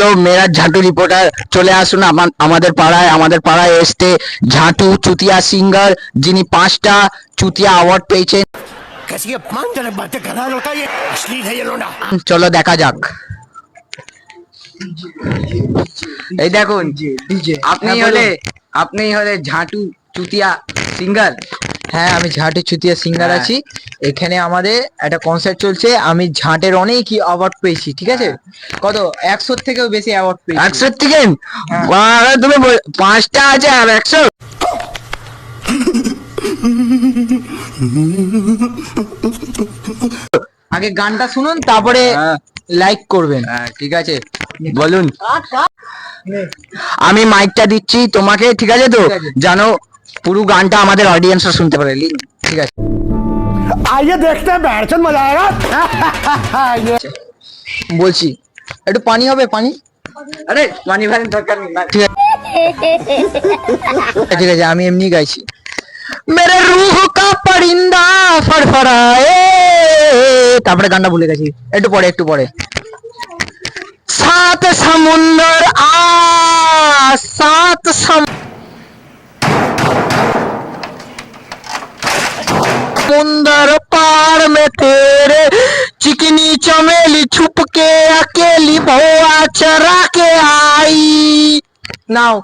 তো মেরা ঝাঁটু রিপোর্টার চলে আসুন আমাদের পাড়ায় এসছে ঝাঁটু চুতিয়া সিঙ্গার, যিনি 5টা চুতিয়া অ্যাওয়ার্ড পেয়েছেন। कैसी अपमानजनक बातें कर रहा है लड़का, ये अश्लील है ये लोडा। চলো দেখা যাক। এই দেখুন, আপনি হলে ঝাঁটু চুতিয়া সিঙ্গার। হ্যাঁ, আমি ঝাঁটের চুতিয়া সিঙ্গার আছি। এখানে আমাদের একটা কনসার্ট চলছে। আমি ঝাঁটের অনেকই অ্যাওয়ার্ড পেয়েছি, ঠিক আছে? কত 100 থেকেও বেশি অ্যাওয়ার্ড পেয়েছি। 100 থেকে তুমি 5টা আছে আর 100। আগে গানটা শুনুন, তারপরে লাইক করবেন। ঠিক আছে, বলুন। আমি মাইকটা দিচ্ছি তোমাকে, ঠিক আছে তো? জানো পুরো গানটা আমাদের অডিয়েন্সরা শুনতে পারে। ঠিক আছে, आइए देखते हैं बैठचंद मजा आएगा। বলছি একটু পানি হবে, পানি। আরে পানি ভানি দরকার নেই। ঠিক আছে, ঠিক আছে, আমি এমনি গাইছি। মেরে রুহ কা পরিন্দা ফরফরায়ে, তারপরে গানটা ভুলে গেছি, একটু পরে। সাত সমুন্দর সাত समुंदर पार में तेरे चिकनी चमेली छुप के अकेली भौआ चरा के आई। नाउ